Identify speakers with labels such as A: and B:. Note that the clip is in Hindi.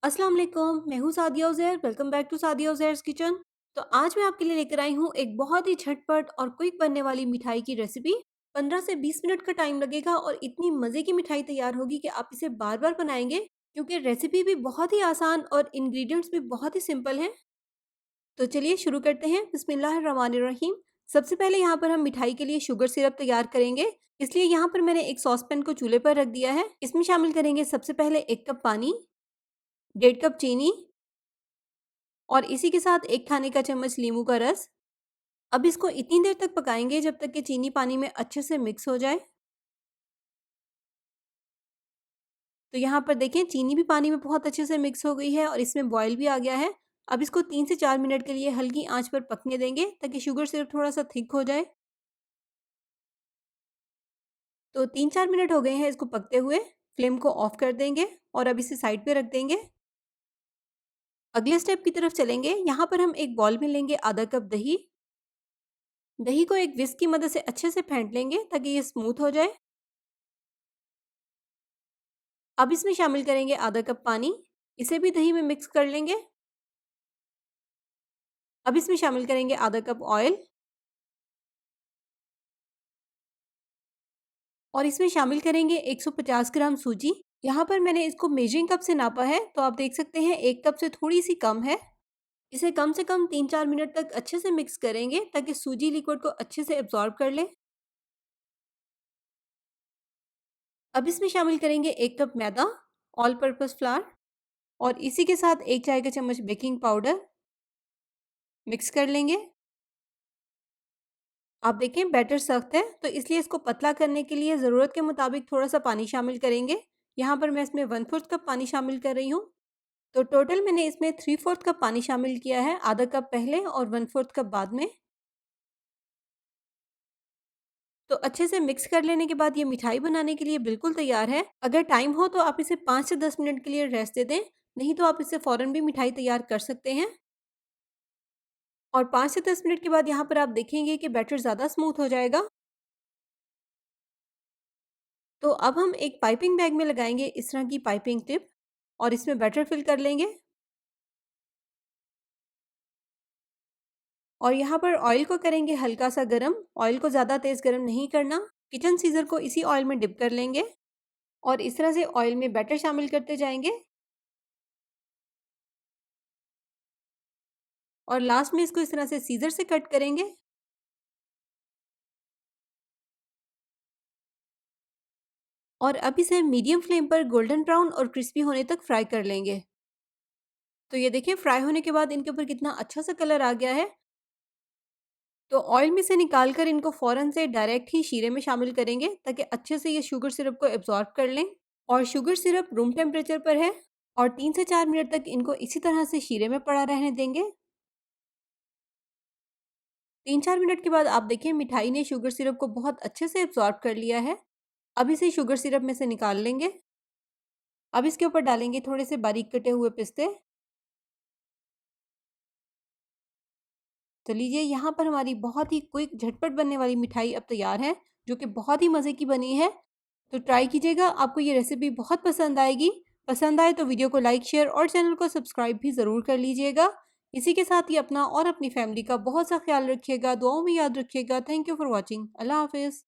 A: अस्सलाम वालेकुम, मैं हूँ Sadia Uzair, welcome back to Sadia Uzair's kitchen. तो आज मैं आपके लिए लेकर आई हूँ एक बहुत ही झटपट और क्विक बनने वाली मिठाई की रेसिपी। 15 से 20 मिनट का टाइम लगेगा और इतनी मज़े की मिठाई तैयार होगी कि आप इसे बार-बार बनाएँगे, क्योंकि रेसिपी भी बहुत ही आसान और इंग्रीडिएंट्स भी बहुत ही सिंपल हैं। तो चलिए शुरू करते हैं, बिस्मिल्लाहिर्रहमानिर्रहीम। सबसे पहले यहाँ पर हम मिठाई के लिए शुगर सिरप तैयार करेंगे, इसलिए यहाँ पर मैंने एक सॉसपैन को चूल्हे पर रख दिया है। इसमें शामिल करेंगे सबसे पहले 1 कप पानी, 1.5 कप चीनी और इसी के साथ 1 खाने का चम्मच नींबू का रस। अब इसको इतनी देर तक पकाएँगे जब तक कि चीनी पानी में अच्छे से मिक्स हो जाए। तो यहाँ पर देखें चीनी भी पानी में बहुत अच्छे से मिक्स हो गई है और इसमें बॉयल भी आ गया है। अब इसको 3 से 4 मिनट के लिए हल्की आँच पर पकने देंगे ताकि शुगर सिरप थोड़ा-सा थिक हो जाए। तो 3-4 मिनट हो गए हैं इसको पकते हुए, फ्लेम को ऑफ कर देंगे और अब इसे साइड पे रख देंगे। अगले स्टेप की तरफ चलेंगे। यहाँ पर हम एक बाउल में लेंगे आधा कप दही। दही को एक विस्क की मदद से अच्छे से फेंट लेंगे ताकि ये स्मूथ हो जाए। अब इसमें शामिल करेंगे आधा कप पानी, इसे भी दही में मिक्स कर लेंगे। अब इसमें शामिल करेंगे आधा कप ऑयल और इसमें शामिल करेंगे 150 ग्राम सूजी। यहाँ पर मैंने इसको मेजरिंग कप से नापा है, तो आप देख सकते हैं 1 कप से थोड़ी सी कम है। इसे कम से कम 3-4 मिनट तक अच्छे से मिक्स करेंगे ताकि सूजी लिक्विड को अच्छे से एब्जॉर्ब कर ले। अब इसमें शामिल करेंगे 1 कप मैदा, ऑल पर्पस फ्लावर और इसी के साथ 1 चाय का चम्मच बेकिंग पाउडर मिक्स कर लेंगे। आप देखें बैटर सख्त है, तो इसलिए इसको पतला करने के लिए ज़रूरत के मुताबिक थोड़ा-सा पानी शामिल करेंगे। यहाँ पर मैं इसमें 1/4 कप पानी शामिल कर रही हूँ। तो टोटल मैंने इसमें 3/4 कप पानी शामिल किया है, आधा कप पहले और 1/4 कप बाद में। तो अच्छे से मिक्स कर लेने के बाद ये मिठाई बनाने के लिए बिल्कुल तैयार है। अगर टाइम हो तो आप इसे 5 से 10 मिनट के लिए रेस्ट दे दें, नहीं तो आप इससे फ़ौरन भी मिठाई तैयार कर सकते हैं। और 5 से 10 मिनट के बाद यहाँ पर आप देखेंगे कि बैटर ज़्यादा स्मूथ हो जाएगा। तो अब हम एक पाइपिंग बैग में लगाएँगे इस तरह की पाइपिंग टिप और इसमें बैटर फिल कर लेंगे। और यहाँ पर ऑयल को करेंगे हल्का-सा गरम, ऑयल को ज़्यादा तेज़ गरम नहीं करना। किचन सीज़र को इसी ऑयल में डिप कर लेंगे और इस तरह से ऑयल में बैटर शामिल करते जाएँगे और लास्ट में इसको इस तरह से सीज़र से कट करेंगे। और अब इसे मीडियम फ्लेम पर गोल्डन ब्राउन और क्रिस्पी होने तक फ्राई कर लेंगे। तो ये देखिए फ्राई होने के बाद इनके ऊपर कितना अच्छा सा कलर आ गया है। तो ऑयल में से निकाल कर इनको फ़ौरन से डायरेक्ट ही शीरे में शामिल करेंगे ताकि अच्छे से ये शुगर सिरप को एब्ज़ॉर्ब कर लें। और शुगर सिरप रूम टेम्परेचर पर है और 3 से 4 मिनट तक इनको इसी तरह से शीरे में पड़ा रहने देंगे। 3-4 मिनट के बाद आप देखिए मिठाई ने शुगर सिरप को बहुत अच्छे से एब्ज़ॉर्ब कर लिया है। अब इसे शुगर सिरप में से निकाल लेंगे। अब इसके ऊपर डालेंगे थोड़े से बारीक कटे हुए पिस्ते। तो लीजिए यहाँ पर हमारी बहुत ही क्विक झटपट बनने वाली मिठाई अब तैयार है, जो कि बहुत ही मज़े की बनी है। तो ट्राई कीजिएगा, आपको ये रेसिपी बहुत पसंद आएगी। पसंद आए तो वीडियो को लाइक, शेयर और चैनल को सब्सक्राइब भी ज़रूर कर लीजिएगा। इसी के साथ ही अपना और अपनी फैमिली का बहुत सा ख्याल रखिएगा, दुआओं में याद रखिएगा। Thank you for watching. अल्लाह हाफ़िज़।